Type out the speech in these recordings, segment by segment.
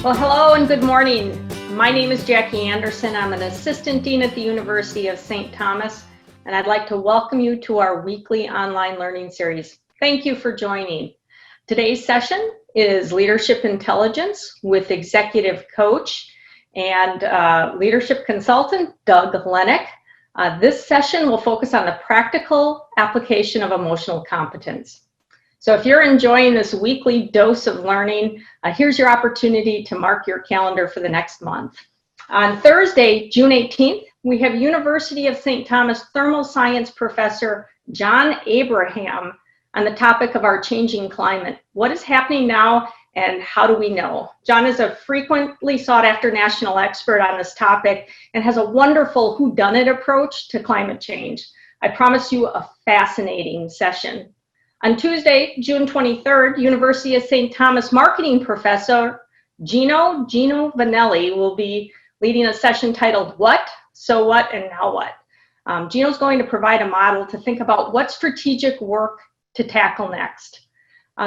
Well, hello and good morning. My name is Jackie Anderson. I'm an assistant dean at the University of St. Thomas, and I'd like to welcome you to our weekly online learning series. Thank you for joining. Today's session is Leadership Intelligence with executive coach and leadership consultant, Doug Lennick. This session will focus on the practical application of emotional competence. So if you're enjoying this weekly dose of learning, here's your opportunity to mark your calendar for the next month. On Thursday, June 18th, we have University of St. Thomas thermal science professor John Abraham on the topic of our changing climate. What is happening now and how do we know? John is a frequently sought after national expert on this topic and has a wonderful whodunit approach to climate change. I promise you a fascinating session. On Tuesday, June 23rd, University of St. Thomas marketing professor Gino Vanelli will be leading a session titled What, So What, and Now What? Gino's going to provide a model to think about what strategic work to tackle next.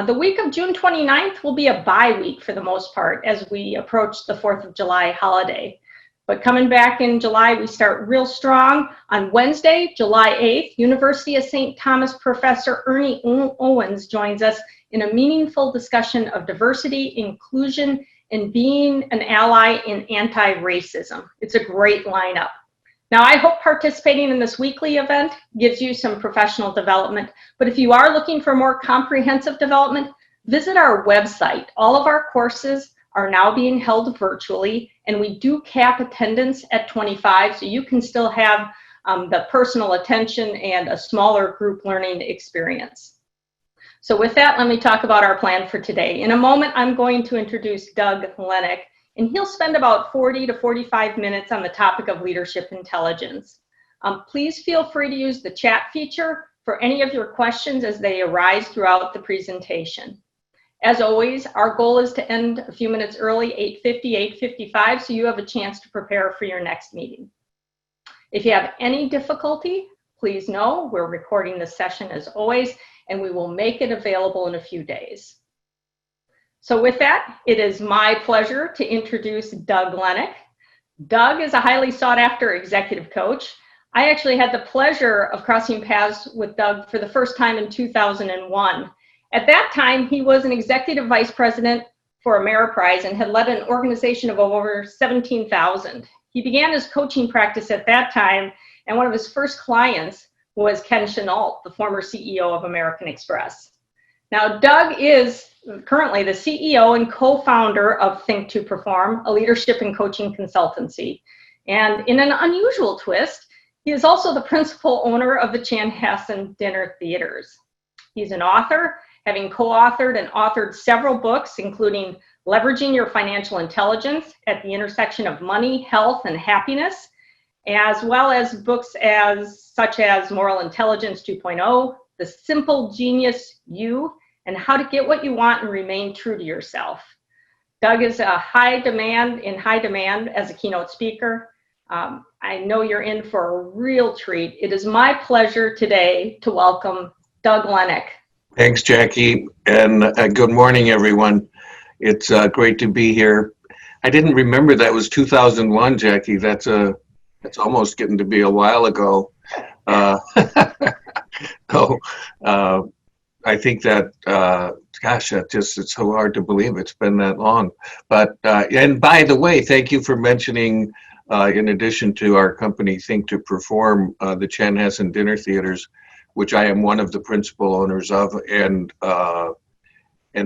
The week of June 29th will be a bye week for the most part as we approach the 4th of July holiday. But coming back in July, we start real strong. On Wednesday, July 8th, University of St. Thomas professor Ernie Owens joins us in a meaningful discussion of diversity, inclusion, and being an ally in anti-racism. It's a great lineup. Now, I hope participating in this weekly event gives you some professional development, but if you are looking for more comprehensive development, visit our website. All of our courses are now being held virtually, and we do cap attendance at 25, so you can still have the personal attention and a smaller group learning experience. So with that, let me talk about our plan for today. In a moment, I'm going to introduce Doug Lennick, and he'll spend about 40 to 45 minutes on the topic of leadership intelligence. Please feel free to use the chat feature for any of your questions as they arise throughout the presentation. As always, our goal is to end a few minutes early, 8:50, 8:55, so you have a chance to prepare for your next meeting. If you have any difficulty, please know we're recording this session as always, and we will make it available in a few days. So with that, it is my pleasure to introduce Doug Lennick. Doug is a highly sought after executive coach. I actually had the pleasure of crossing paths with Doug for the first time in 2001. At that time, he was an executive vice president for Ameriprise and had led an organization of over 17,000. He began his coaching practice at that time, and one of his first clients was Ken Chenault, the former CEO of American Express. Now, Doug is currently the CEO and co-founder of Think to Perform, a leadership and coaching consultancy. And in an unusual twist, he is also the principal owner of the Chanhassen Dinner Theaters. He's an author, having co-authored and authored several books, including Leveraging Your Financial Intelligence at the Intersection of Money, Health, and Happiness, as well as books such as Moral Intelligence 2.0, The Simple Genius You, and How to Get What You Want and Remain True to Yourself. Doug is in high demand as a keynote speaker. I know you're in for a real treat. It is my pleasure today to welcome Doug Lennick. Thanks, Jackie, and good morning, everyone. It's great to be here. I didn't remember that was 2001, Jackie. That's almost getting to be a while ago. I think that, it's so hard to believe it's been that long. But, and by the way, thank you for mentioning, in addition to our company, Think to Perform, the Chanhassen Dinner Theaters, which I am one of the principal owners of, and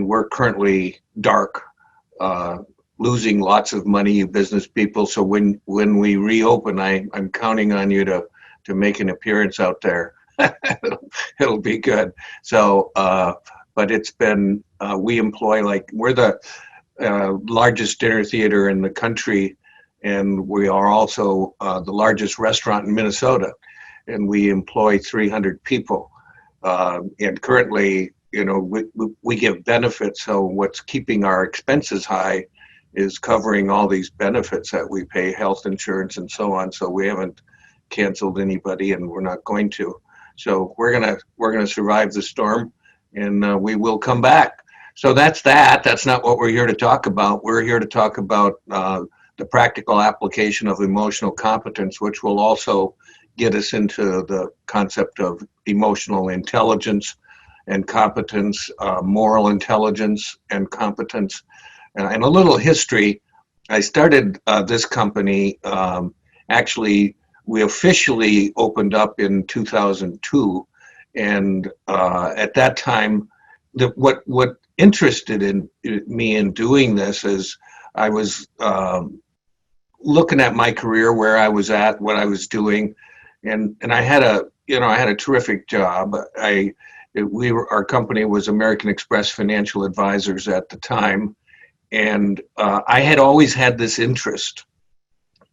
we're currently dark, losing lots of money, you business people. So when we reopen, I'm counting on you to make an appearance out there. It'll be good. So, but it's been, we employ we're the largest dinner theater in the country, and we are also the largest restaurant in Minnesota. And we employ 300 people. And currently, we give benefits. So what's keeping our expenses high is covering all these benefits that we pay, health insurance and so on. So we haven't canceled anybody, and we're not going to. So we're gonna survive the storm, and we will come back. So that's not what we're here to talk about. We're here to talk about the practical application of emotional competence, which will also get us into the concept of emotional intelligence and competence, moral intelligence and competence. And a little history. I started this company, actually, we officially opened up in 2002. And at that time, what interested me in doing this is I was looking at my career, where I was at, what I was doing, and I had a terrific job. Our company was American Express Financial Advisors at the time, and I had always had this interest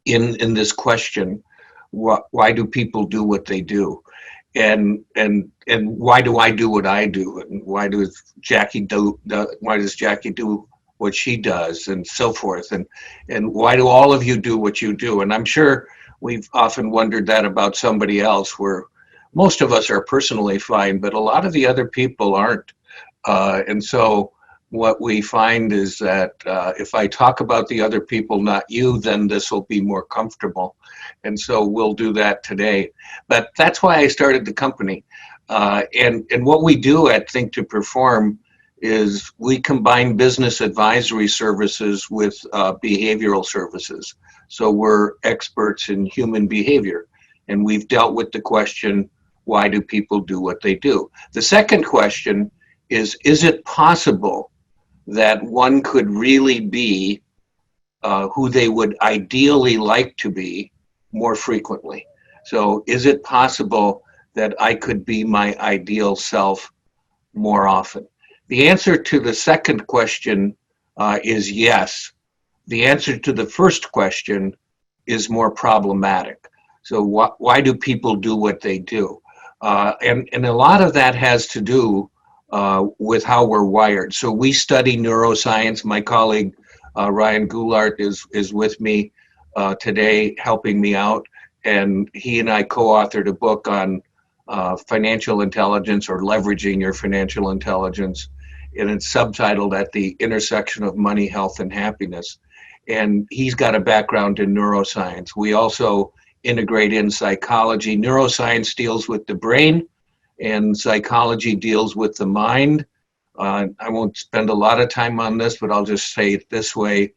in this question: why do people do what they do, and why do I do what I do, and why does Jackie do what she does, and so forth, and why do all of you do what you do? And I'm sure we've often wondered that about somebody else, where most of us are personally fine, but a lot of the other people aren't. And so what we find is that if I talk about the other people, not you, then this will be more comfortable. And so we'll do that today. But that's why I started the company. And what we do at Think to Perform is we combine business advisory services with behavioral services. So we're experts in human behavior, and we've dealt with the question, why do people do what they do? The second question is it possible that one could really be who they would ideally like to be more frequently? So is it possible that I could be my ideal self more often? The answer to the second question is yes. The answer to the first question is more problematic. So why do people do what they do? And a lot of that has to do with how we're wired. So we study neuroscience. My colleague Ryan Goulart is with me today, helping me out, and he and I co-authored a book on financial intelligence, or leveraging your financial intelligence, and it's subtitled At the Intersection of Money, Health, and Happiness. And he's got a background in neuroscience. We also integrate in psychology. Neuroscience deals with the brain, and psychology deals with the mind. I won't spend a lot of time on this, but I'll just say it this way.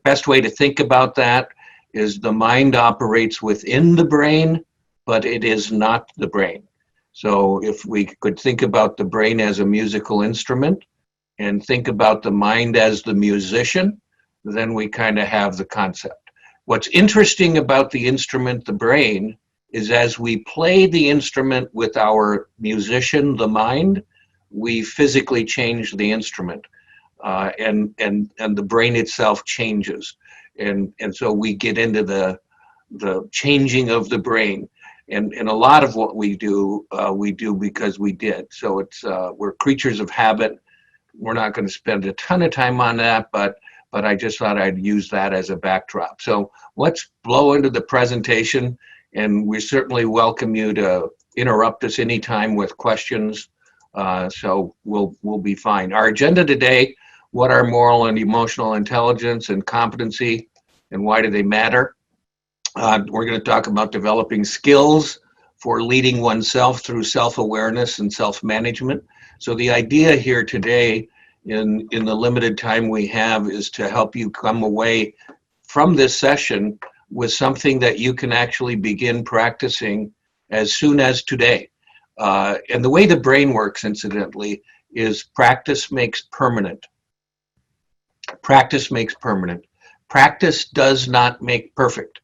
Best way to think about that is the mind operates within the brain, but it is not the brain. So if we could think about the brain as a musical instrument and think about the mind as the musician, then we kind of have the concept. What's interesting about the instrument, the brain, is as we play the instrument with our musician, the mind, we physically change the instrument, and the brain itself changes. And so we get into the changing of the brain. And a lot of what we do because we did. So we're creatures of habit. We're not going to spend a ton of time on that, but I just thought I'd use that as a backdrop. So let's blow into the presentation, and we certainly welcome you to interrupt us anytime with questions. So we'll be fine. Our agenda today: what are moral and emotional intelligence and competency, and why do they matter? We're going to talk about developing skills for leading oneself through self-awareness and self-management. So the idea here today, in the limited time we have, is to help you come away from this session with something that you can actually begin practicing as soon as today. And the way the brain works, incidentally, is practice makes permanent. Practice makes permanent. Practice does not make perfect.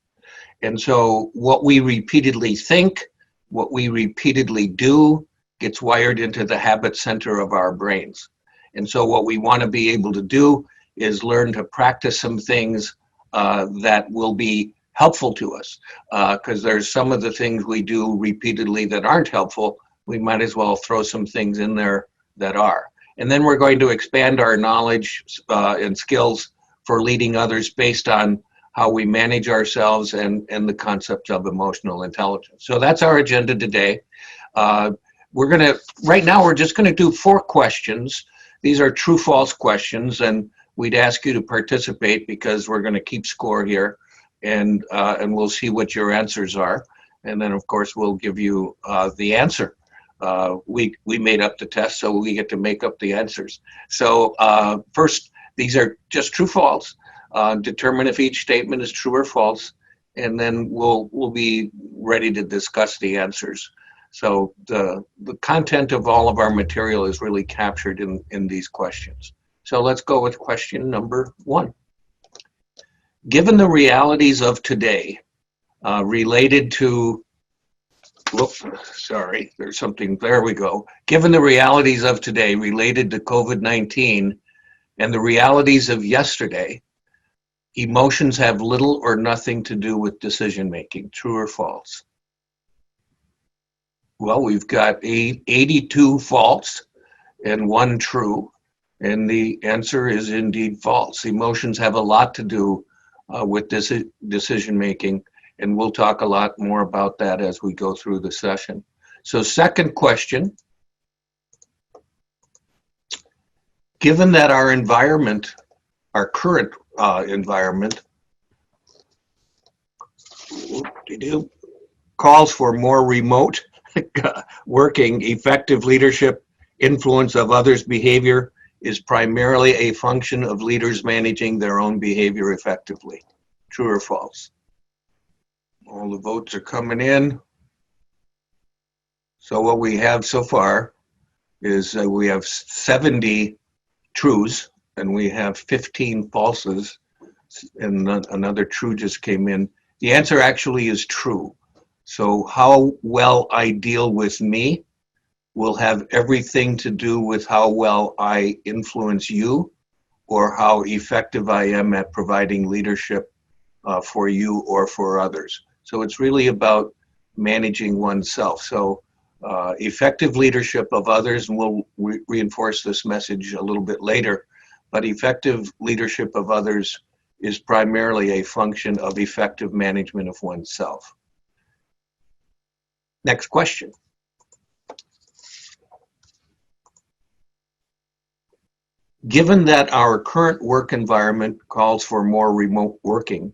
And so what we repeatedly think, what we repeatedly do, gets wired into the habit center of our brains. And so what we want to be able to do is learn to practice some things that will be helpful to us. Because there's some of the things we do repeatedly that aren't helpful. We might as well throw some things in there that are. And then we're going to expand our knowledge and skills for leading others based on how we manage ourselves and the concepts of emotional intelligence. So that's our agenda today. Right now we're just going to do 4 questions. these are true-false questions, and we'd ask you to participate because we're going to keep score here, and we'll see what your answers are. And then, of course, we'll give you the answer. We made up the test, so we get to make up the answers. So first, these are just true-false. Determine if each statement is true or false, and then we'll be ready to discuss the answers. So the content of all of our material is really captured in these questions. So let's go with question number 1. Given the realities of today related to, there we go. Given the realities of today related to COVID-19 and the realities of yesterday, emotions have little or nothing to do with decision making. True or false? Well, we've got 82 false and 1 true, and the answer is indeed false. Emotions have a lot to do with decision making, and we'll talk a lot more about that as we go through the session. So second question, given that our environment, our current environment, calls for more remote working, effective leadership, influence of others' behavior is primarily a function of leaders managing their own behavior effectively. True or false? All the votes are coming in. So what we have so far is we have 70 trues and we have 15 falses, and another true just came in. The answer actually is true. So how well I deal with me will have everything to do with how well I influence you or how effective I am at providing leadership for you or for others. So it's really about managing oneself. So effective leadership of others, and we'll reinforce this message a little bit later, but effective leadership of others is primarily a function of effective management of oneself. Next question. Given that our current work environment calls for more remote working,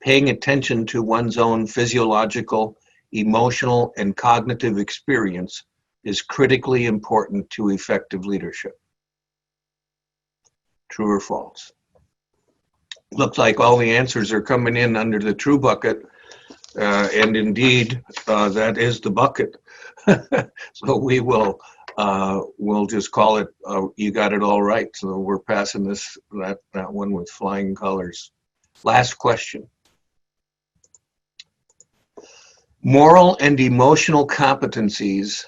paying attention to one's own physiological, emotional, and cognitive experience is critically important to effective leadership. True or false? Looks like all the answers are coming in under the true bucket, and indeed, that is the bucket. So we will we'll just call it, you got it all right. So we're passing that one with flying colors. Last question. Moral and emotional competencies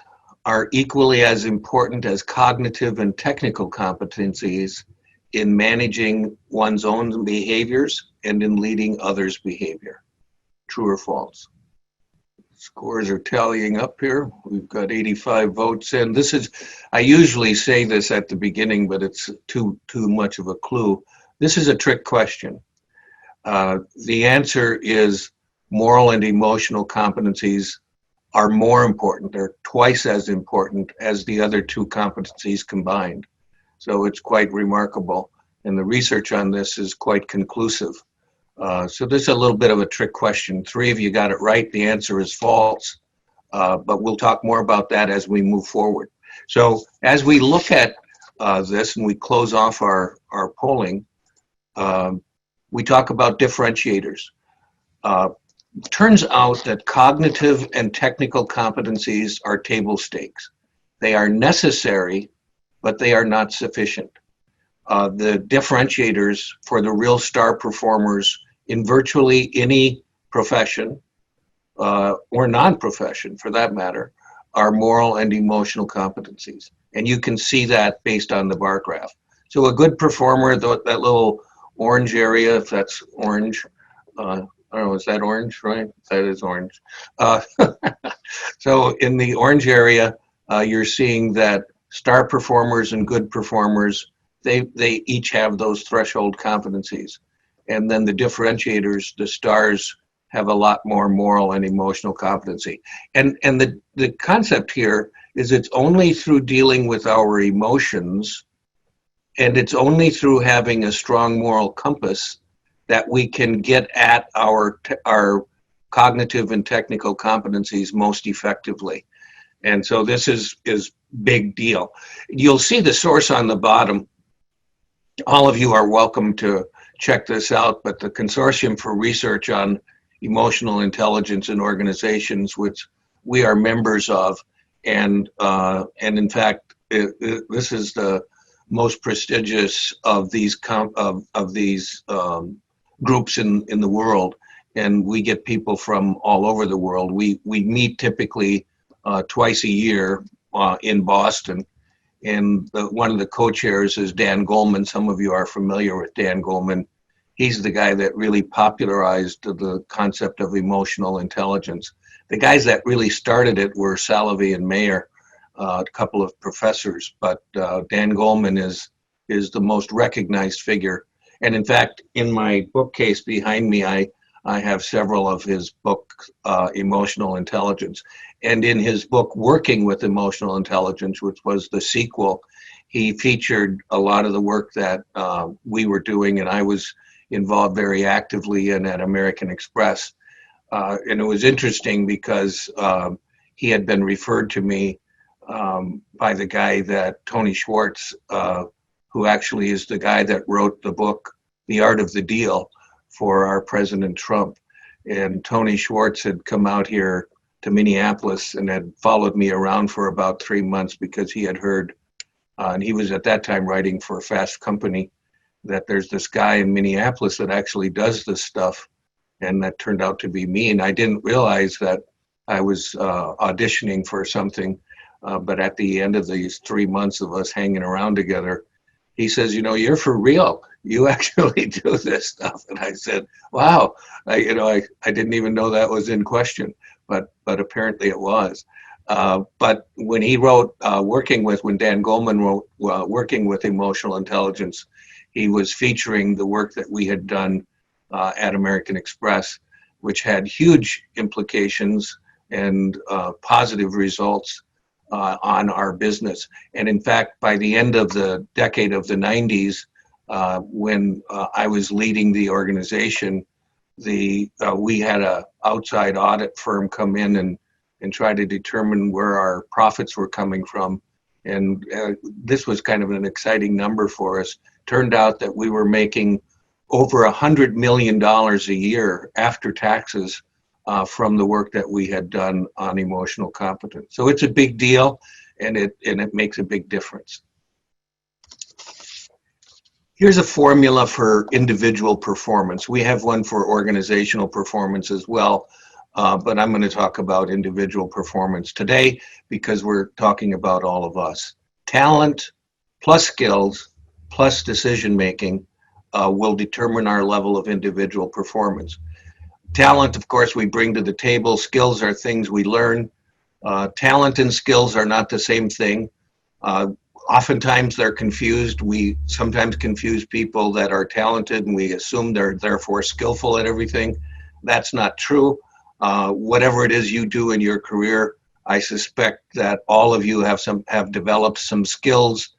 are equally as important as cognitive and technical competencies in managing one's own behaviors and in leading others' behavior. True or false? Scores are tallying up here. We've got 85 votes in. This is, I usually say this at the beginning, but it's too much of a clue. This is a trick question. The answer is moral and emotional competencies are more important. They're twice as important as the other 2 competencies combined. So it's quite remarkable. And the research on this is quite conclusive. So this is a little bit of a trick question. 3 of you got it right. The answer is false, but we'll talk more about that as we move forward. So as we look at this and we close off our polling, we talk about differentiators. Turns out that cognitive and technical competencies are table stakes. They are necessary, but they are not sufficient. The differentiators for the real star performers in virtually any profession, or non-profession for that matter, are moral and emotional competencies. And you can see that based on the bar graph. So a good performer, that little orange area, if that's orange, I don't know, is that orange, right? That is orange. So in the orange area, you're seeing that star performers and good performers, they each have those threshold competencies. And then the differentiators, the stars, have a lot more moral and emotional competency. And the concept here is it's only through dealing with our emotions And it's only through having a strong moral compass that we can get at our cognitive and technical competencies most effectively. And so this is big deal. You'll see the source on the bottom. All of you are welcome to check this out, but the Consortium for Research on Emotional Intelligence in Organizations, which we are members of, and in fact, this is the most prestigious of these groups in the world, and we get people from all over the world. We meet typically twice a year in Boston, and one of the co-chairs is Dan Goleman. Some of you are familiar with Dan Goleman. He's the guy that really popularized the concept of emotional intelligence. The guys that really started it were Salovey and Mayer, a couple of professors, but Dan Goleman is the most recognized figure. And in fact, in my bookcase behind me, I have several of his books, Emotional Intelligence. And in his book, Working with Emotional Intelligence, which was the sequel, he featured a lot of the work that we were doing, and I was involved very actively in at American Express. And it was interesting because he had been referred to me by the guy that Tony Schwartz, who actually is the guy that wrote the book, The Art of the Deal, for our President Trump. And Tony Schwartz had come out here to Minneapolis and had followed me around for about 3 months because he had heard, and he was at that time writing for Fast Company, that there's this guy in Minneapolis that actually does this stuff. And that turned out to be me. And I didn't realize that I was auditioning for something. But at the end of these 3 months of us hanging around together, he says, you know, you're for real. You actually do this stuff. And I said, wow, I didn't even know that was in question, but apparently it was. But when he wrote, when Dan Goleman wrote Working with Emotional Intelligence, he was featuring the work that we had done at American Express, which had huge implications and positive results on our business. And in fact, by the end of the decade of the 90s, when I was leading the organization, we had an outside audit firm come in and try to determine where our profits were coming from. And this was kind of an exciting number for us. Turned out that we were making over $100 million a year after taxes from the work that we had done on emotional competence. So it's a big deal, and it makes a big difference. Here's a formula for individual performance. We have one for organizational performance as well, but I'm going to talk about individual performance today because we're talking about all of us. Talent plus skills plus decision-making will determine our level of individual performance. Talent, of course, we bring to the table. Skills are things we learn. Talent and skills are not the same thing. Oftentimes they're confused. We sometimes confuse people that are talented and we assume they're therefore skillful at everything. That's not true. Whatever it is you do in your career, I suspect that all of you have developed some skills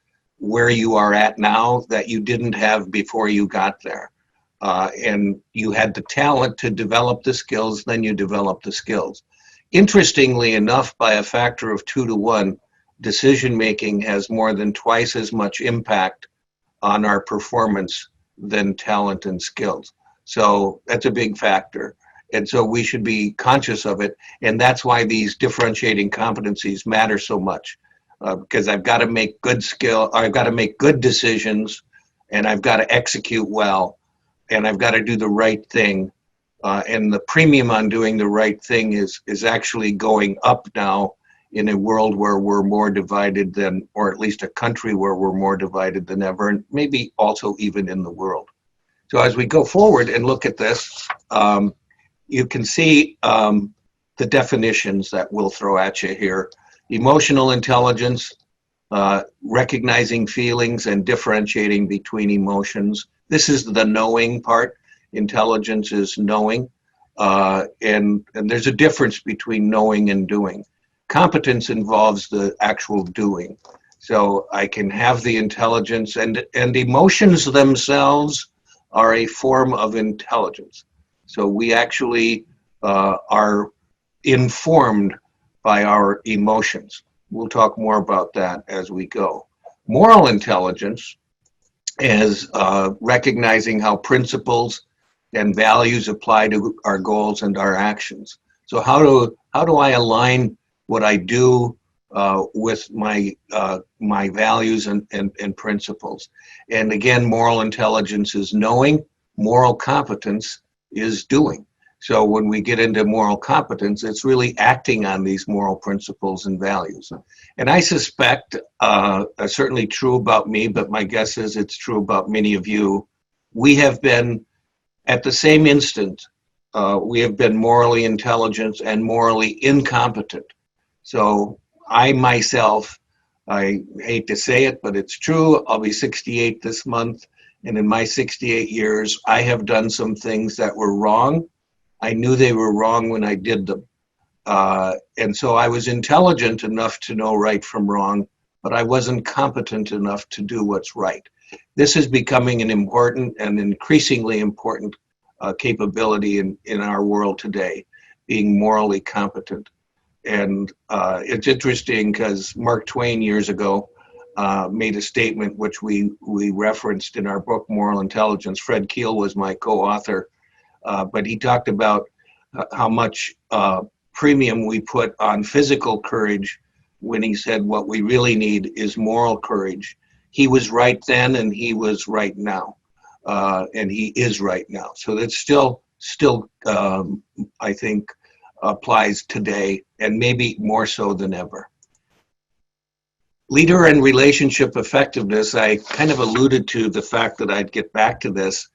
where you are at now that you didn't have before you got there. And you had the talent to develop the skills, then you developed the skills. Interestingly enough, by a factor of 2 to 1, decision-making has more than twice as much impact on our performance than talent and skills. So that's a big factor. And so we should be conscious of it. And that's why these differentiating competencies matter so much. Because I've got to make I've got to make good decisions, and I've got to execute well, and I've got to do the right thing. And the premium on doing the right thing is actually going up now in a world where we're more divided than, or at least a country where we're more divided than ever, and maybe also even in the world. So as we go forward and look at this, you can see the definitions that we'll throw at you here. Emotional intelligence, recognizing feelings and differentiating between emotions. This is the knowing part. Intelligence is knowing. And there's a difference between knowing and doing. Competence involves the actual doing. So I can have the intelligence, and emotions themselves are a form of intelligence. So we actually are informed by our emotions. We'll talk more about that as we go. Moral intelligence is recognizing how principles and values apply to our goals and our actions. So how do I align what I do with my values and principles? And again, moral intelligence is knowing. Moral competence is doing. So when we get into moral competence, it's really acting on these moral principles and values. And I suspect, certainly true about me, but my guess is it's true about many of you, we have been, at the same instant, we have been morally intelligent and morally incompetent. So I myself, I hate to say it, but it's true, I'll be 68 this month, and in my 68 years, I have done some things that were wrong. I knew they were wrong when I did them. And so I was intelligent enough to know right from wrong, but I wasn't competent enough to do what's right. This is becoming an important and increasingly important capability in our world today, being morally competent. And it's interesting because Mark Twain years ago made a statement which we referenced in our book, Moral Intelligence. Fred Keel was my co-author. But he talked about how much premium we put on physical courage when he said what we really need is moral courage. He was right then and he was right now. And he is right now. So that's still I think, applies today and maybe more so than ever. Leader and relationship effectiveness, I kind of alluded to the fact that I'd get back to this.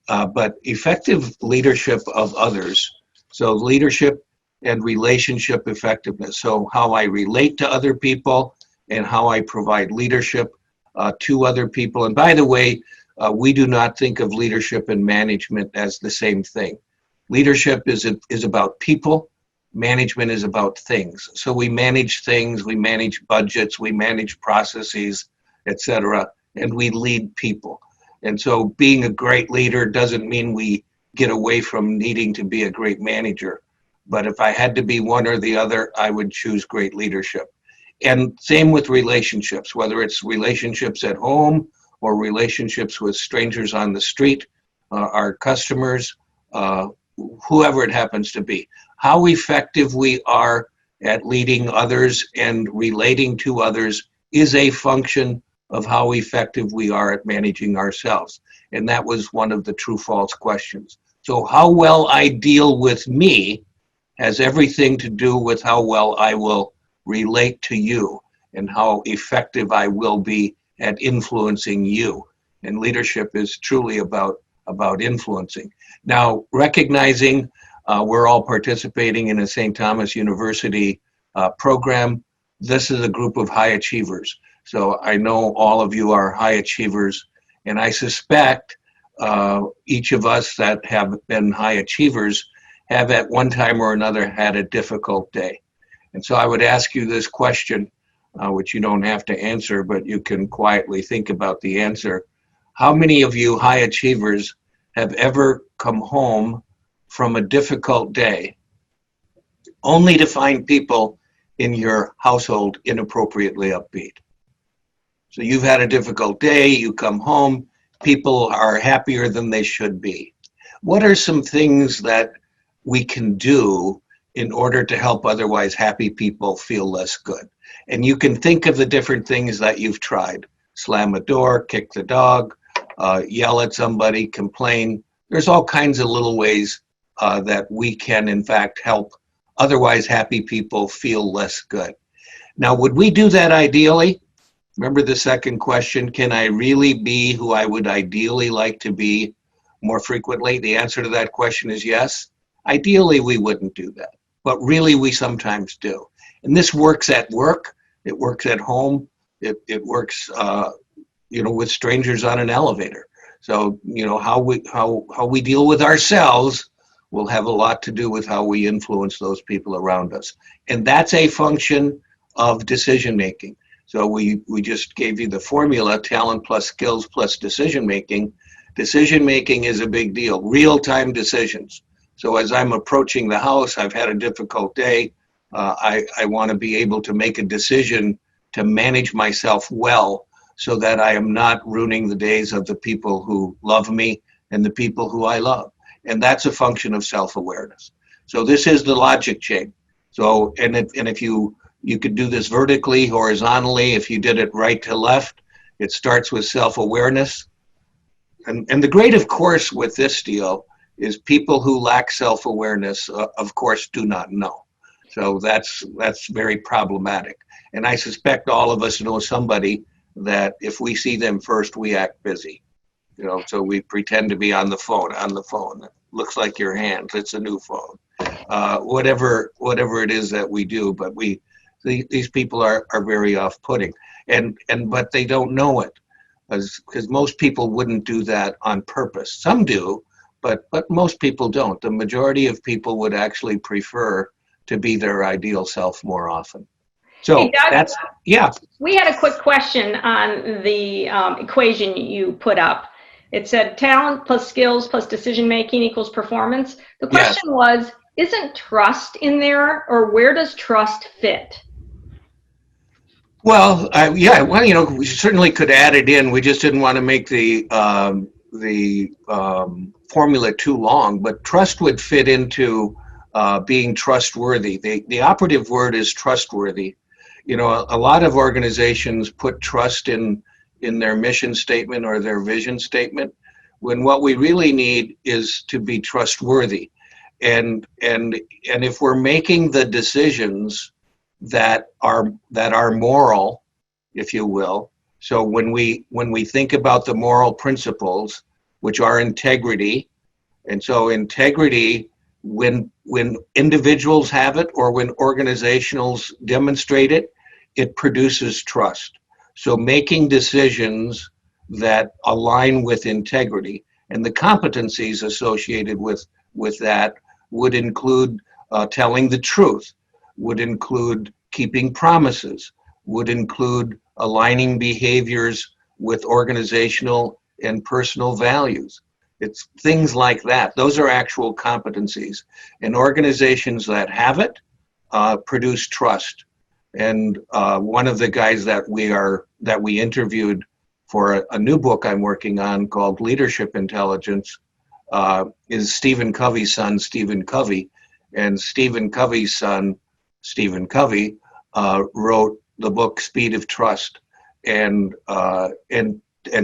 But effective leadership of others, so leadership and relationship effectiveness, so how I relate to other people and how I provide leadership to other people. And by the way, we do not think of leadership and management as the same thing. Leadership is about people, management is about things. So we manage things, we manage budgets, we manage processes, etc., and we lead people. And so being a great leader doesn't mean we get away from needing to be a great manager. But if I had to be one or the other, I would choose great leadership. And same with relationships, whether it's relationships at home or relationships with strangers on the street, our customers, whoever it happens to be. How effective we are at leading others and relating to others is a function of how effective we are at managing ourselves. And that was one of the true-false questions. So how well I deal with me has everything to do with how well I will relate to you and how effective I will be at influencing you. And leadership is truly about influencing. Now, recognizing we're all participating in a St. Thomas University program, this is a group of high achievers. So I know all of you are high achievers, and I suspect each of us that have been high achievers have at one time or another had a difficult day. And so I would ask you this question, which you don't have to answer, but you can quietly think about the answer. How many of you high achievers have ever come home from a difficult day only to find people in your household inappropriately upbeat? So you've had a difficult day, you come home, people are happier than they should be. What are some things that we can do in order to help otherwise happy people feel less good? And you can think of the different things that you've tried. Slam a door, kick the dog, yell at somebody, complain. There's all kinds of little ways that we can, in fact, help otherwise happy people feel less good. Now, would we do that ideally? Remember the second question, can I really be who I would ideally like to be more frequently? The answer to that question is yes. Ideally, we wouldn't do that, but really we sometimes do. And this works at work, it works at home, it works with strangers on an elevator. So, how we deal with ourselves will have a lot to do with how we influence those people around us. And that's a function of decision making. So we just gave you the formula, talent plus skills plus decision making. Decision making is a big deal, real-time decisions. So as I'm approaching the house, I've had a difficult day. I want to be able to make a decision to manage myself well so that I am not ruining the days of the people who love me and the people who I love. And that's a function of self-awareness. So this is the logic chain. So, and if you could do this vertically, horizontally, if you did it right to left, it starts with self-awareness. And the great, of course, with this deal is people who lack self-awareness, of course, do not know. So that's very problematic. And I suspect all of us know somebody that if we see them first, we act busy. So we pretend to be on the phone. It looks like your hands. It's a new phone. Whatever it is that we do, but these people are very off-putting, but they don't know it, because most people wouldn't do that on purpose. Some do, but most people don't. The majority of people would actually prefer to be their ideal self more often. So hey, Doug, yeah. We had a quick question on the equation you put up. It said talent plus skills plus decision making equals performance. The question was, isn't trust in there, or where does trust fit? Well, we certainly could add it in. We just didn't want to make the formula too long, but trust would fit into being trustworthy. The operative word is trustworthy. A lot of organizations put trust in their mission statement or their vision statement, when what we really need is to be trustworthy. And if we're making the decisions that are moral, if you will, so when we think about the moral principles, which are integrity, and so integrity, when individuals have it or when organizations demonstrate it, it produces trust. So making decisions that align with integrity, and the competencies associated with that would include telling the truth, would include keeping promises, would include aligning behaviors with organizational and personal values. It's things like that. Those are actual competencies. And organizations that have it produce trust. And one of the guys that we interviewed for a new book I'm working on called Leadership Intelligence is Stephen Covey's son, Stephen Covey. And Stephen Covey's son, Stephen Covey, wrote the book Speed of Trust. And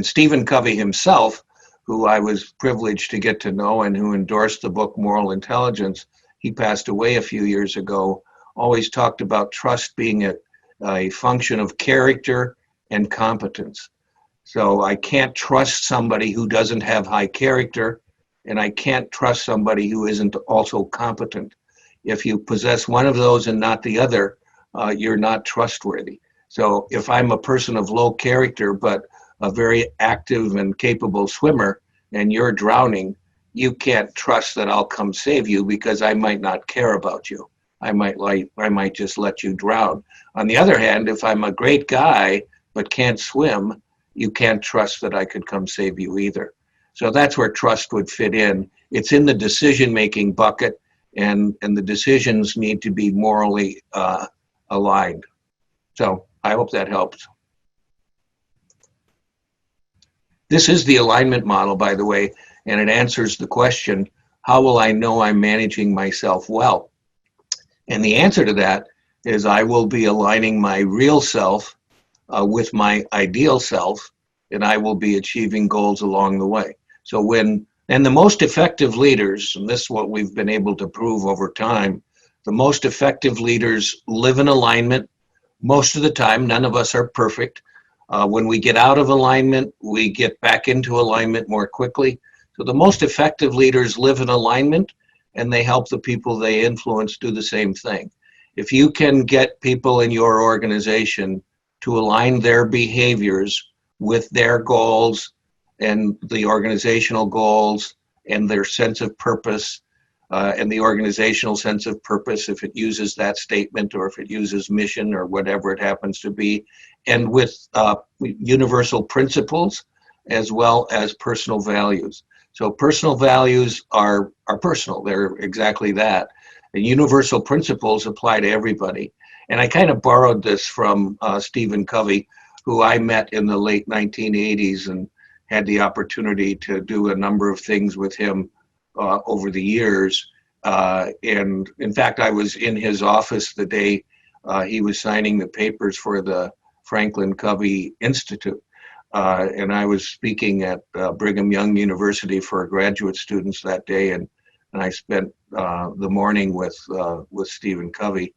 Stephen Covey himself, who I was privileged to get to know and who endorsed the book Moral Intelligence, he passed away a few years ago, always talked about trust being a function of character and competence. So I can't trust somebody who doesn't have high character, and I can't trust somebody who isn't also competent. If you possess one of those and not the other, you're not trustworthy. So if I'm a person of low character, but a very active and capable swimmer, and you're drowning, you can't trust that I'll come save you, because I might not care about you. I might just let you drown. On the other hand, if I'm a great guy but can't swim, you can't trust that I could come save you either. So that's where trust would fit in. It's in the decision-making bucket, and the decisions need to be morally aligned. So I hope that helps. This is the alignment model, by the way, and it answers the question, how will I know I'm managing myself well? And the answer to that is I will be aligning my real self with my ideal self, and I will be achieving goals along the way. So and the most effective leaders, and this is what we've been able to prove over time, the most effective leaders live in alignment most of the time. None of us are perfect. When we get out of alignment, we get back into alignment more quickly. So the most effective leaders live in alignment, and they help the people they influence do the same thing. If you can get people in your organization to align their behaviors with their goals and the organizational goals and their sense of purpose, and the organizational sense of purpose, if it uses that statement or if it uses mission or whatever it happens to be, and with universal principles as well as personal values. So personal values are personal. They're exactly that. And universal principles apply to everybody. And I kind of borrowed this from Stephen Covey, who I met in the late 1980s and had the opportunity to do a number of things with him over the years. And in fact, I was in his office the day he was signing the papers for the Franklin Covey Institute. And I was speaking at Brigham Young University for graduate students that day, and I spent the morning with Stephen Covey.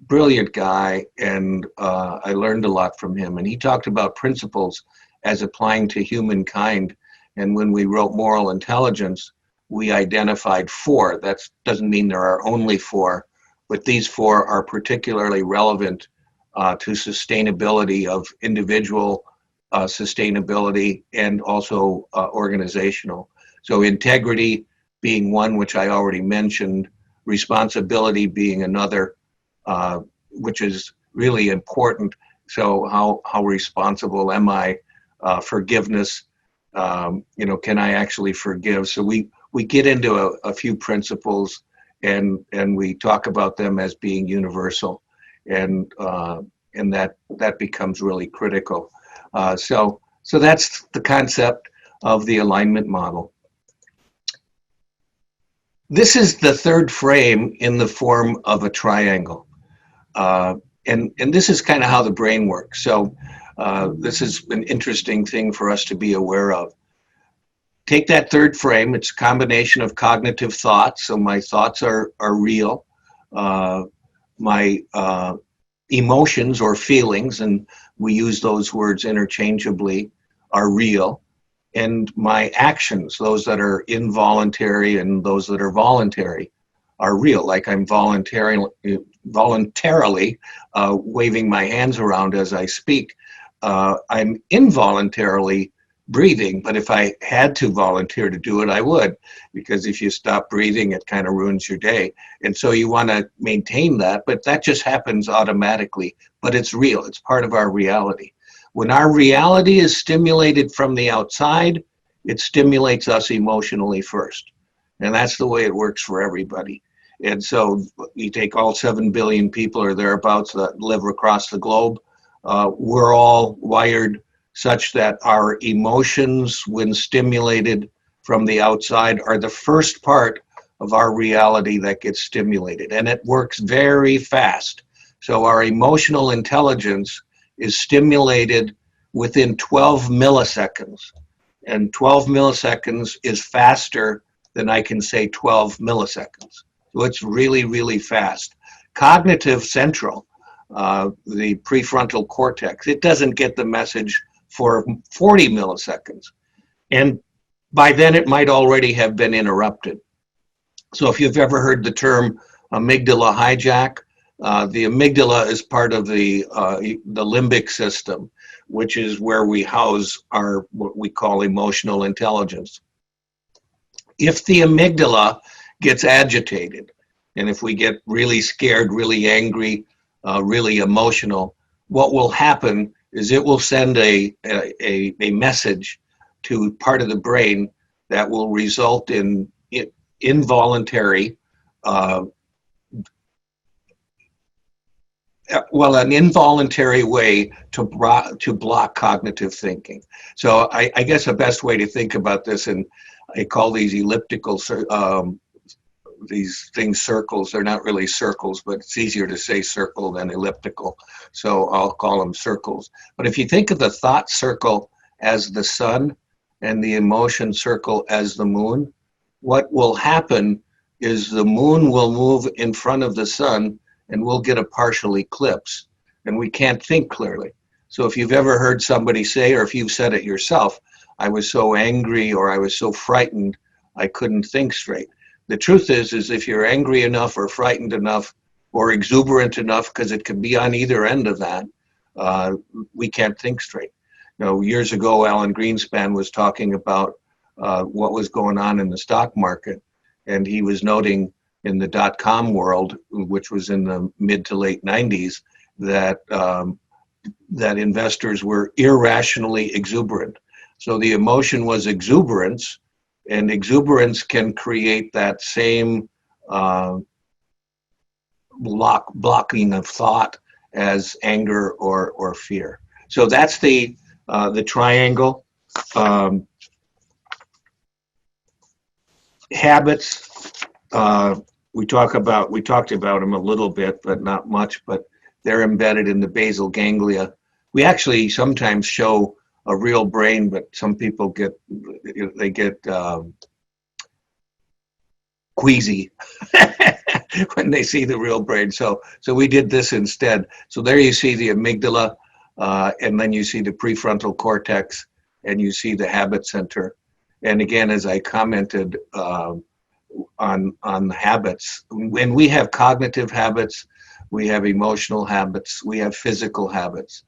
Brilliant guy, and I learned a lot from him. And he talked about principles as applying to humankind. And when we wrote Moral Intelligence, we identified 4. That doesn't mean there are only 4, but these 4 are particularly relevant to sustainability of individual sustainability and also organizational. So integrity being one, which I already mentioned, responsibility being another, which is really important. So how responsible am I? Forgiveness, can I actually forgive? So we get into a few principles and we talk about them as being universal, and that becomes really critical. So that's the concept of the alignment model. This is the third frame in the form of a triangle. And this is kind of how the brain works. So this is an interesting thing for us to be aware of. Take that third frame. It's a combination of cognitive thoughts. So my thoughts are real. My emotions or feelings, and we use those words interchangeably, are real. And my actions, those that are involuntary and those that are voluntary, are real. Like I'm voluntarily waving my hands around as I speak. I'm involuntarily breathing, but if I had to volunteer to do it, I would, because if you stop breathing, it kind of ruins your day. And so you want to maintain that, but that just happens automatically. But it's real. It's part of our reality. When our reality is stimulated from the outside, it stimulates us emotionally first. And that's the way it works for everybody. And so you take all 7 billion people or thereabouts that live across the globe, we're all wired such that our emotions, when stimulated from the outside, are the first part of our reality that gets stimulated. And it works very fast. So our emotional intelligence is stimulated within 12 milliseconds. And 12 milliseconds is faster than I can say 12 milliseconds. So it's really, really fast. Cognitive central, the prefrontal cortex, it doesn't get the message for 40 milliseconds. And by then it might already have been interrupted. So if you've ever heard the term amygdala hijack, the amygdala is part of the limbic system, which is where we house our what we call emotional intelligence. If the amygdala gets agitated, and if we get really scared, really angry, really emotional, what will happen is it will send a message to part of the brain that will result in involuntary, an involuntary way to block cognitive thinking. So I guess the best way to think about this, and I call these elliptical, these things circles. They're not really circles, but it's easier to say circle than elliptical. So I'll call them circles. But if you think of the thought circle as the sun and the emotion circle as the moon, what will happen is the moon will move in front of the sun and we'll get a partial eclipse and we can't think clearly. So if you've ever heard somebody say, or if you've said it yourself, I was so angry or I was so frightened, I couldn't think straight. The truth is if you're angry enough or frightened enough or exuberant enough, because it could be on either end of that, we can't think straight. You know, years ago, Alan Greenspan was talking about what was going on in the stock market. and he was noting in the dot-com world, which was in the mid to late 90s, that that investors were irrationally exuberant. So the emotion was exuberance, and exuberance can create that same blocking of thought as anger or fear. So that's the triangle. Habits. We talked about them a little bit, but not much. But they're embedded in the basal ganglia. We actually sometimes show a real brain, but some people get queasy when they see the real brain. So we did this instead. So there you see the amygdala, and then you see the prefrontal cortex, and you see the habit center. And again, as I commented on habits, when we have cognitive habits, we have emotional habits, we have physical habits.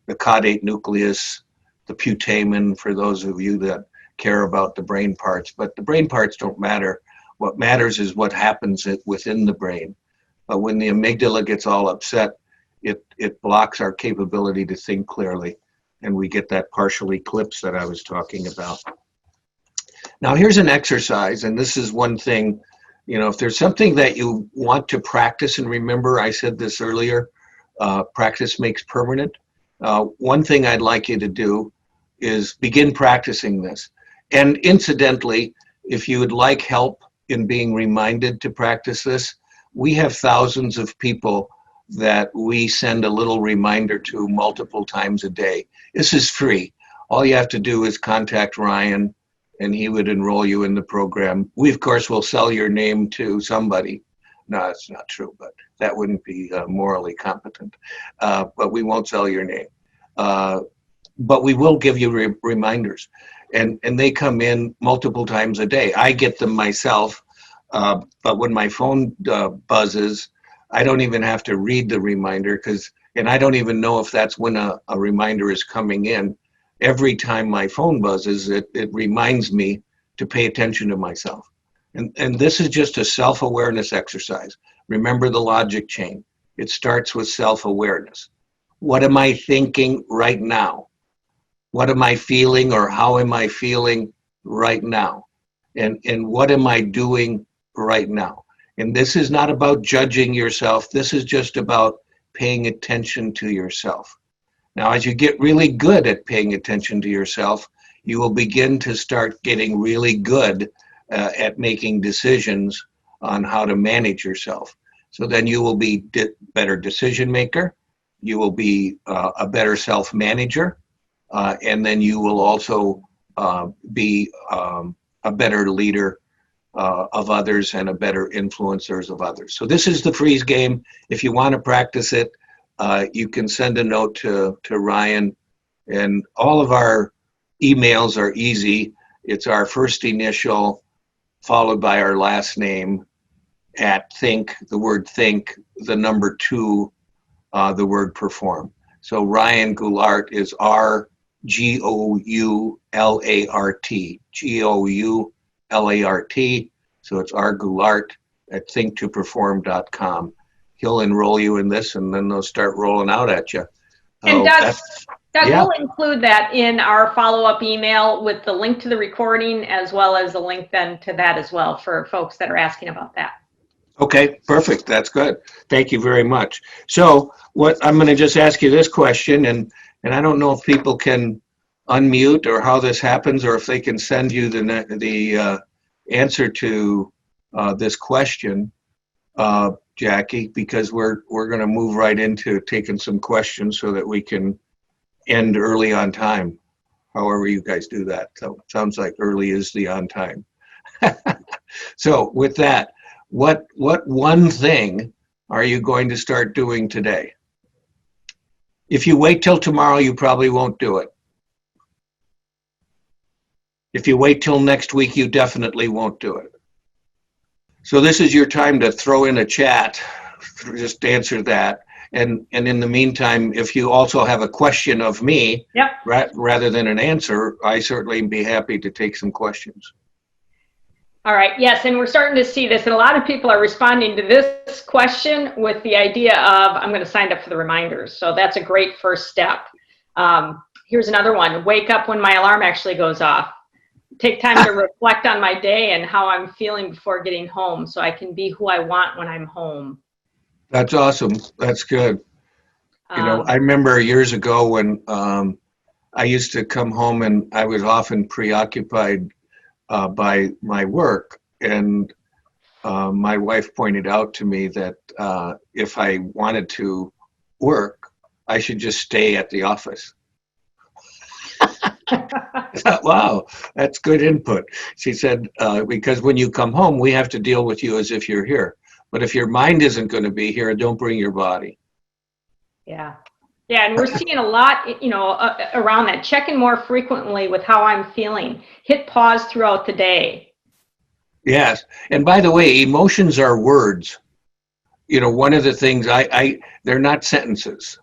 The caudate nucleus, the putamen, for those of you that care about the brain parts, but the brain parts don't matter. What matters is what happens within the brain. But when the amygdala gets all upset, it blocks our capability to think clearly, and we get that partial eclipse that I was talking about. Now here's an exercise, and this is one thing, if there's something that you want to practice and remember, I said this earlier, practice makes permanent. One thing I'd like you to do is begin practicing this. And incidentally, if you would like help in being reminded to practice this, we have thousands of people that we send a little reminder to multiple times a day. This is free. All you have to do is contact Ryan, and he would enroll you in the program. We, of course, will sell your name to somebody. No, that's not true, but that wouldn't be morally competent. But we won't sell your name. But we will give you reminders. And they come in multiple times a day. I get them myself, but when my phone buzzes, I don't even have to read the reminder, and I don't even know if that's when a reminder is coming in. Every time my phone buzzes, it reminds me to pay attention to myself. And this is just a self-awareness exercise. Remember the logic chain. It starts with self-awareness. What am I thinking right now? What am I feeling, or how am I feeling right now? And what am I doing right now? And this is not about judging yourself. This is just about paying attention to yourself. Now, as you get really good at paying attention to yourself, you will begin to start getting really good at making decisions on how to manage yourself. So then you will be better decision maker. You will be a better self-manager. And then you will also be a better leader of others and a better influencers of others. So this is the freeze game. If you want to practice it, you can send a note to Ryan, and all of our emails are easy. It's our first initial followed by our last name at think, the word think, the number 2, the word perform. So Ryan Goulart is R-G-O-U-L-A-R-T, G-O-U-L-A-R-T. So it's R Goulart at thinktoperform.com. He'll enroll you in this, and then they'll start rolling out at you. And Doug, yeah. We'll include that in our follow-up email with the link to the recording, as well as a link then to that as well for folks that are asking about that. Okay, perfect. That's good. Thank you very much. So what I'm going to just ask you this question, and I don't know if people can unmute or how this happens, or if they can send you the answer to this question, Jackie, because we're going to move right into taking some questions so that we can end early on time. However you guys do that. So it sounds like early is the on time. So with that, what one thing are you going to start doing today? If you wait till tomorrow, you probably won't do it. If you wait till next week, you definitely won't do it. So this is your time to throw in a chat, just answer that. And in the meantime, if you also have a question of me, yep, rather than an answer, I certainly be happy to take some questions. All right, yes, and we're starting to see this, and a lot of people are responding to this question with the idea of, I'm going to sign up for the reminders. So that's a great first step. Here's another one: wake up when my alarm actually goes off. Take time to reflect on my day and how I'm feeling before getting home so I can be who I want when I'm home. That's awesome. That's good. I remember years ago when I used to come home and I was often preoccupied by my work. And my wife pointed out to me that if I wanted to work, I should just stay at the office. I thought, wow, that's good input. She said, because when you come home, we have to deal with you as if you're here. But if your mind isn't going to be here, don't bring your body. Yeah. Yeah, and we're seeing a lot, around that. Check in more frequently with how I'm feeling. Hit pause throughout the day. Yes. And by the way, emotions are words. One of the things they're not sentences.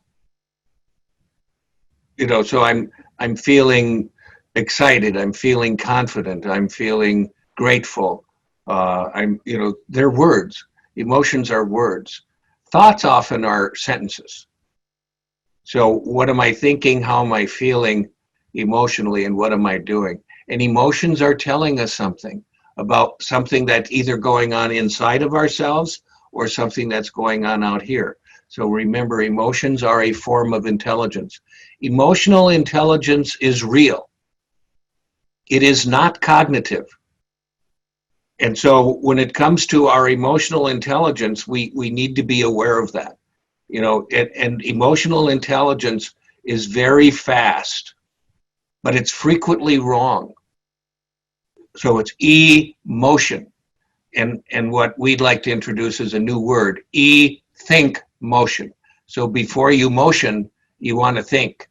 So I'm feeling excited. I'm feeling confident. I'm feeling grateful. They're words. Emotions are words. Thoughts often are sentences. So what am I thinking? How am I feeling emotionally? And what am I doing? And emotions are telling us something about something that's either going on inside of ourselves or something that's going on out here. So remember, emotions are a form of intelligence. Emotional intelligence is real. It is not cognitive. And so when it comes to our emotional intelligence, we need to be aware of that. And emotional intelligence is very fast, but it's frequently wrong. So it's emotion. And what we'd like to introduce is a new word, think motion. So before you motion, you want to think.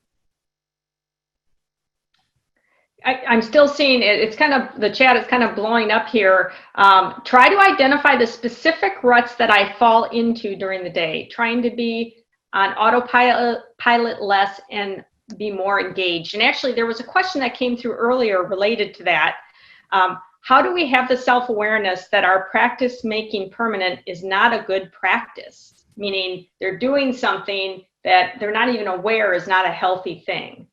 I'm still seeing it. It's kind of, the chat is kind of blowing up here. Try to identify the specific ruts that I fall into during the day, trying to be on autopilot less and be more engaged. And actually, there was a question that came through earlier related to that. How do we have the self-awareness that our practice making permanent is not a good practice? Meaning they're doing something that they're not even aware is not a healthy thing.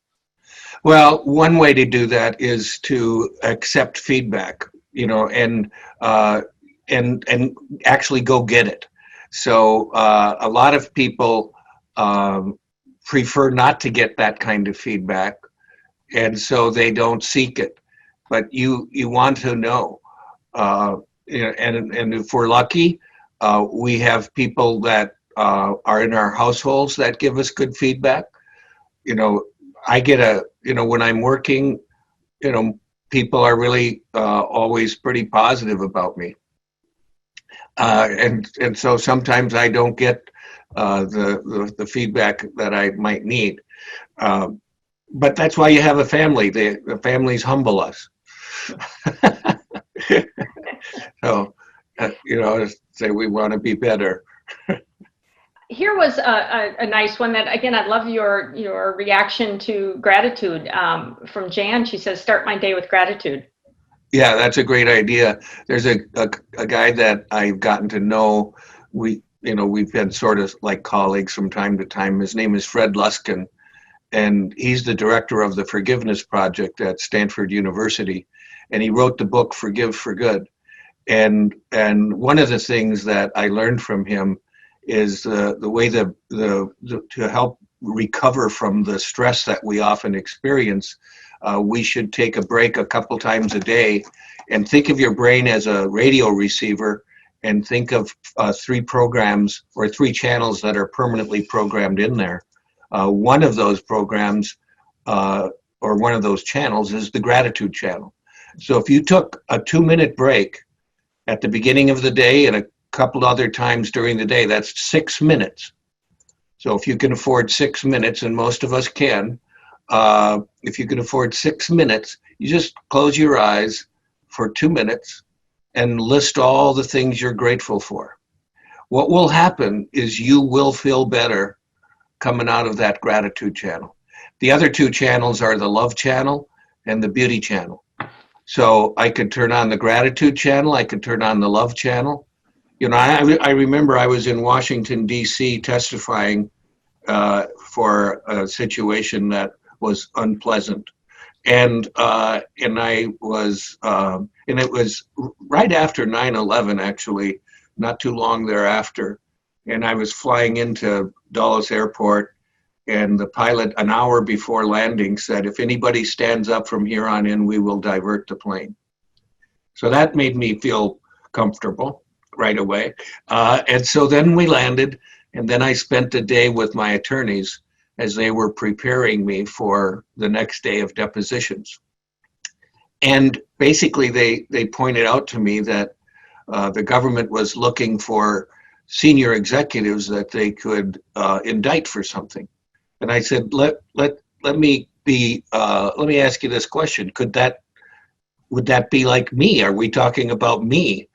Well, one way to do that is to accept feedback, and actually go get it. So a lot of people prefer not to get that kind of feedback, and so they don't seek it. But you want to know, and if we're lucky, we have people that are in our households that give us good feedback. I get when I'm working, people are really always pretty positive about me. And so sometimes I don't get the feedback that I might need. But that's why you have a family. The families humble us. So, say we want to be better. Here was a nice one that, again, I'd love your reaction to gratitude from Jan. She says, start my day with gratitude. Yeah, that's a great idea. There's a guy that I've gotten to know. We've been sort of like colleagues from time to time. His name is Fred Luskin, and he's the director of the Forgiveness Project at Stanford University. And he wrote the book Forgive for Good. And one of the things that I learned from him is the way to help recover from the stress that we often experience. We should take a break a couple times a day and think of your brain as a radio receiver, and think of 3 programs or 3 channels that are permanently programmed in there. One of those programs or one of those channels is the gratitude channel. So if you took a 2-minute break at the beginning of the day and a couple other times during the day, that's 6 minutes. So if you can afford 6 minutes, and most of us can, if you can afford 6 minutes, you just close your eyes for 2 minutes and list all the things you're grateful for. What will happen is you will feel better coming out of that gratitude channel. The other 2 channels are the love channel and the beauty channel. So I could turn on the gratitude channel, I could turn on the love channel. I remember I was in Washington, D.C. testifying for a situation that was unpleasant. And I was, and it was right after 9/11, actually, not too long thereafter. And I was flying into Dulles Airport, and the pilot, an hour before landing, said, "If anybody stands up from here on in, we will divert the plane." So that made me feel comfortable right away. And so then we landed, and then I spent the day with my attorneys as they were preparing me for the next day of depositions. And basically, they pointed out to me that the government was looking for senior executives that they could indict for something. And I said, let me ask you this question: would that be like me? Are we talking about me?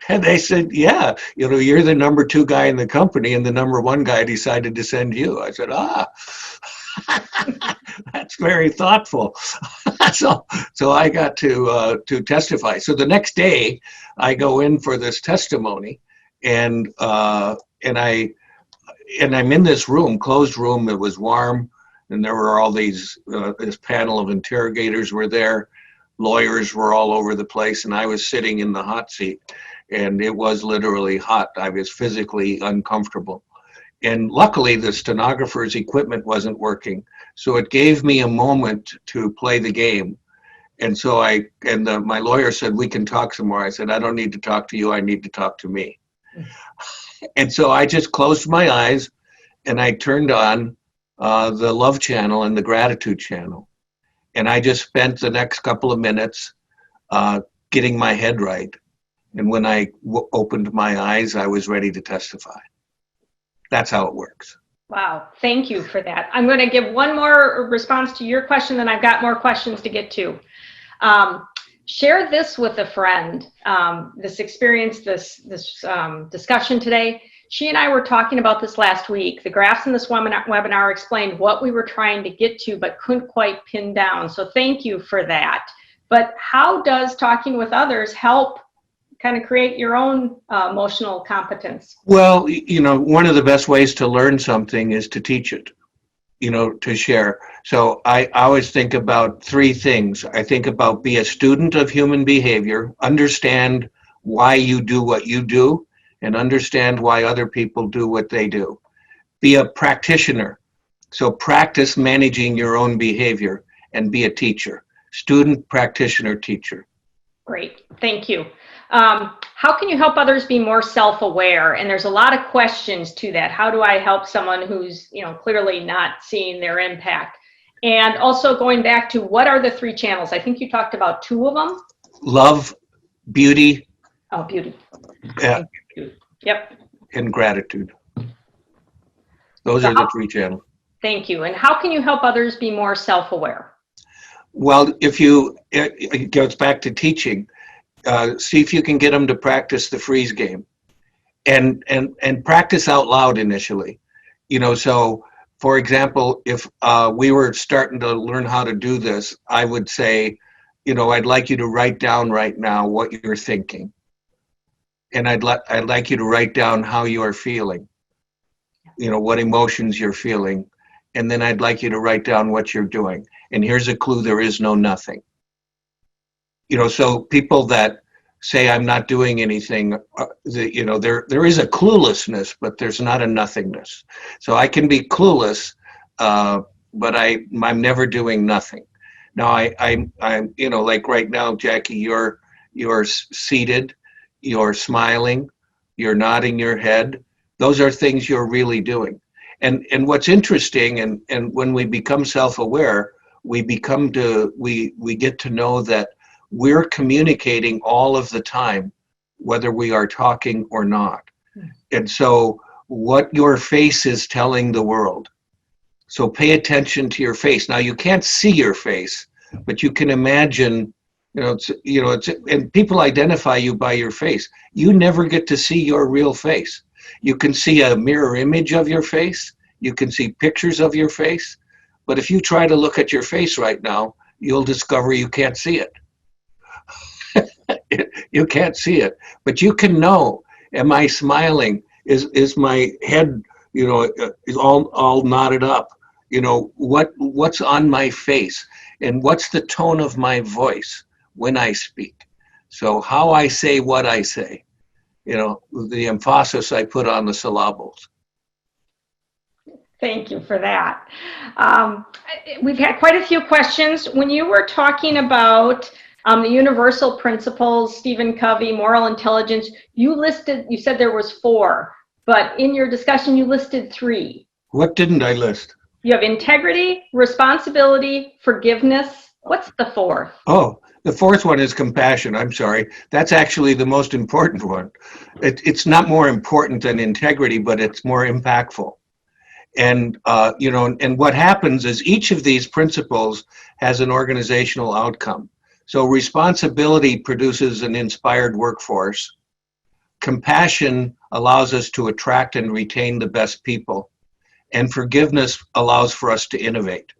And they said, yeah, you're the number 2 guy in the company, and the number 1 guy decided to send you. I said, that's very thoughtful. So I got to testify. So the next day, I go in for this testimony, and I'm in this room, closed room. It was warm, and there were all these this panel of interrogators were there. Lawyers were all over the place, and I was sitting in the hot seat, and it was literally hot. I was physically uncomfortable. And luckily, the stenographer's equipment wasn't working, so it gave me a moment to play the game. And so my lawyer said, "We can talk some more." I said, "I don't need to talk to you. I need to talk to me." And so I just closed my eyes, and I turned on the love channel and the gratitude channel. And I just spent the next couple of minutes getting my head right. And when I opened my eyes, I was ready to testify. That's how it works. Wow, thank you for that. I'm going to give one more response to your question, then I've got more questions to get to. Share this with a friend, this experience, this discussion today. She and I were talking about this last week. The graphs in this webinar explained what we were trying to get to, but couldn't quite pin down. So thank you for that. But how does talking with others help kind of create your own emotional competence? Well, one of the best ways to learn something is to teach it, to share. So I always think about 3 things. I think about be a student of human behavior, understand why you do what you do, and understand why other people do what they do. Be a practitioner. So practice managing your own behavior, and be a teacher. Student, practitioner, teacher. Great, thank you. How can you help others be more self-aware? And there's a lot of questions to that. How do I help someone who's clearly not seeing their impact? And also going back to, what are the 3 channels? I think you talked about 2 of them. Love, beauty. Oh, beauty. Yeah. Yep. And gratitude. Those are the 3 channels. Thank you. And how can you help others be more self-aware? Well, it goes back to teaching. See if you can get them to practice the freeze game, and practice out loud initially. So for example, if we were starting to learn how to do this, I would say, I'd like you to write down right now what you're thinking, and I'd like you to write down how you are feeling, what emotions you're feeling, and then I'd like you to write down what you're doing. And here's a clue: there is no nothing. So people that say I'm not doing anything, there is a cluelessness, but there's not a nothingness. So I can be clueless, but I'm never doing nothing. Now I'm like right now, Jackie, you're seated, you're smiling, you're nodding your head. Those are things you're really doing. And what's interesting, and when we become self-aware, we get to know that we're communicating all of the time, whether we are talking or not. And so what your face is telling the world. So pay attention to your face. Now, you can't see your face, but you can imagine, and people identify you by your face. You never get to see your real face. You can see a mirror image of your face. You can see pictures of your face. But if you try to look at your face right now, you'll discover you can't see it. You can't see it, but you can know, am I smiling? Is my head, is all knotted up? What's on my face, and what's the tone of my voice when I speak? So how I say what I say, the emphasis I put on the syllables. Thank you for that. We've had quite a few questions. When you were talking about the universal principles, Stephen Covey, moral intelligence, you said there was 4, but in your discussion you listed 3. What didn't I list? You have integrity, responsibility, forgiveness. What's the 4th? Oh, the 4th one is compassion. I'm sorry. That's actually the most important one. It's not more important than integrity, but it's more impactful. And, and what happens is each of these principles has an organizational outcome. So responsibility produces an inspired workforce. Compassion allows us to attract and retain the best people. And forgiveness allows for us to innovate.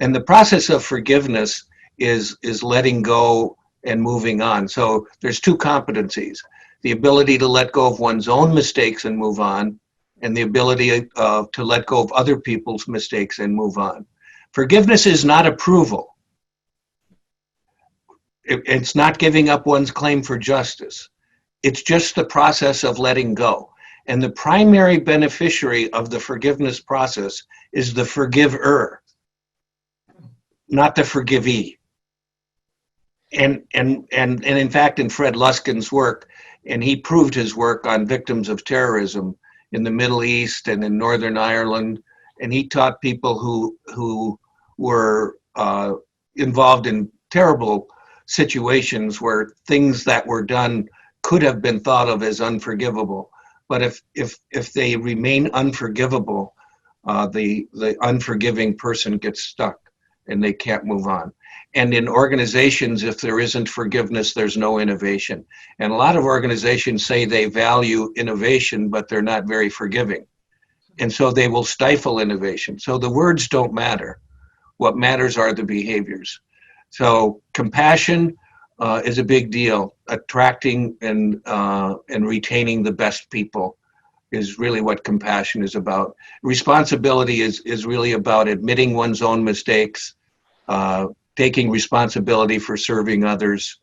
And the process of forgiveness is letting go and moving on. So there's 2 competencies: the ability to let go of one's own mistakes and move on, and the ability to let go of other people's mistakes and move on. Forgiveness is not approval. It's not giving up one's claim for justice. It's just the process of letting go. And the primary beneficiary of the forgiveness process is the forgiver, not the forgivee. And in fact, in Fred Luskin's work, and he proved his work on victims of terrorism in the Middle East and in Northern Ireland, and he taught people who were involved in terrible situations where things that were done could have been thought of as unforgivable. But if they remain unforgivable, the unforgiving person gets stuck and they can't move on. And in organizations, if there isn't forgiveness, there's no innovation. And a lot of organizations say they value innovation, but they're not very forgiving. And so they will stifle innovation. So the words don't matter. What matters are the behaviors. So compassion is a big deal. Attracting and retaining the best people is really what compassion is about. Responsibility is really about admitting one's own mistakes, taking responsibility for serving others,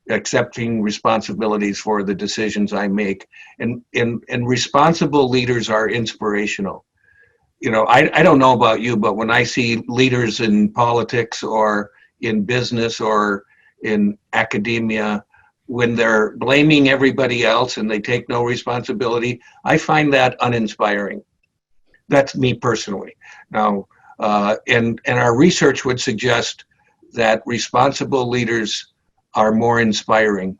accepting responsibilities for the decisions I make. And responsible leaders are inspirational. I don't know about you, but when I see leaders in politics or in business or in academia, when they're blaming everybody else and they take no responsibility, I find that uninspiring. That's me personally. Now, and our research would suggest that responsible leaders are more inspiring.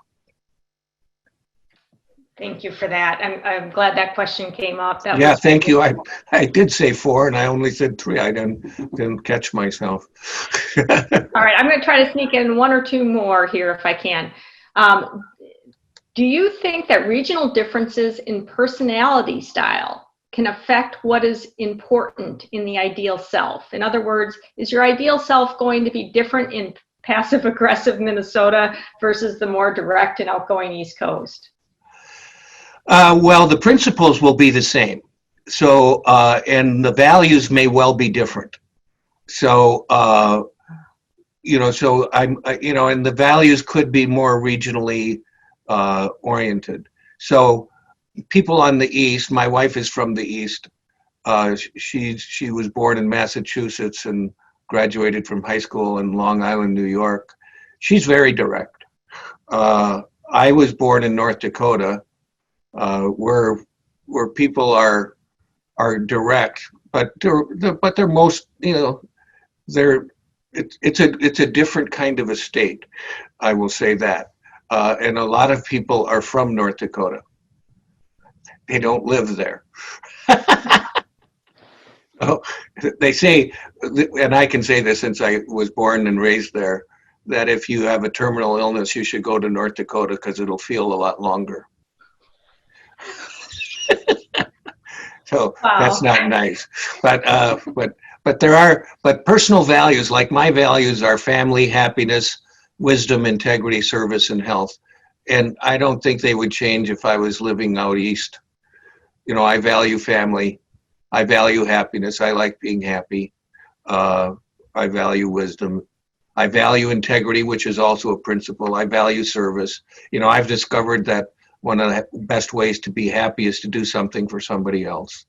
Thank you for that. I'm glad that question came up. Yeah, thank you. I did say 4 and I only said 3. I didn't catch myself. All right, I'm going to try to sneak in 1 or 2 more here if I can. Do you think that regional differences in personality style can affect what is important in the ideal self? In other words, is your ideal self going to be different in passive-aggressive Minnesota versus the more direct and outgoing East Coast? Well, the principles will be the same. So, and the values may well be different. So, so and the values could be more regionally oriented. So people on the East, my wife is from the East. She was born in Massachusetts and graduated from high school in Long Island, New York. She's very direct. I was born in North Dakota, where people are direct, but they're most, it's a different kind of a state, I will say that. And a lot of people are from North Dakota. They don't live there. Oh, they say, and I can say this since I was born and raised there, that if you have a terminal illness, you should go to North Dakota because it'll feel a lot longer. So wow. That's not nice, but but personal values, like my values are family, happiness, wisdom, integrity, service, and health. And I don't think they would change if I was living out east. You know, I value family. I value happiness. I like being happy. I value wisdom. I value integrity, which is also a principle. I value service. You know, I've discovered that one of the best ways to be happy is to do something for somebody else.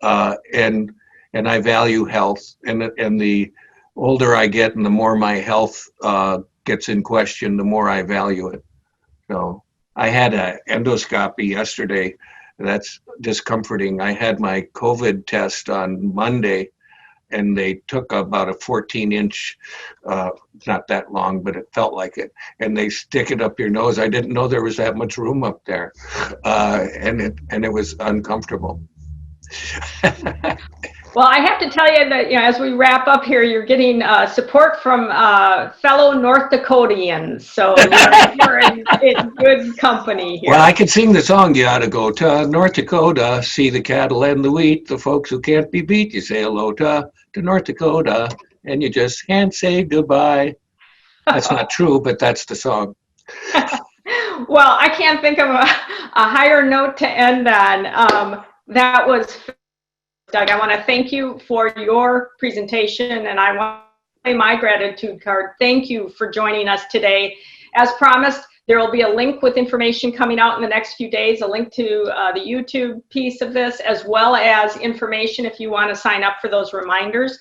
And I value health. And the older I get and the more my health gets in question, the more I value it. So I had an endoscopy yesterday. That's discomforting. I had my COVID test on Monday, and they took about a 14-inch, not that long, but it felt like it, and they stick it up your nose. I didn't know there was that much room up there, and it was uncomfortable. Well, I have to tell you that, as we wrap up here, you're getting support from fellow North Dakotians, so you're in good company here. Well, I could sing the song. You ought to go to North Dakota, see the cattle and the wheat, the folks who can't be beat. You say hello to North Dakota, and you just can't say goodbye. That's not true, but that's the song. Well, I can't think of a higher note to end on. That was Doug. I want to thank you for your presentation, and I want to play my gratitude card. Thank you for joining us today. As promised, there will be a link with information coming out in the next few days, a link to the YouTube piece of this, as well as information if you want to sign up for those reminders.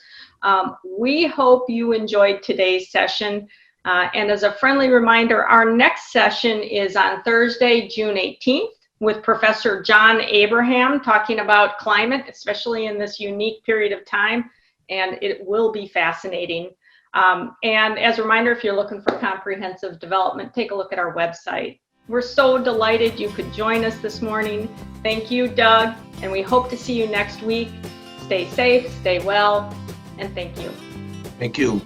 We hope you enjoyed today's session. And as a friendly reminder, our next session is on Thursday, June 18th. With Professor John Abraham talking about climate, especially in this unique period of time, and it will be fascinating. And as a reminder, if you're looking for comprehensive development, take a look at our website. We're so delighted you could join us this morning. Thank you, Doug, and we hope to see you next week. Stay safe, stay well, and thank you. Thank you.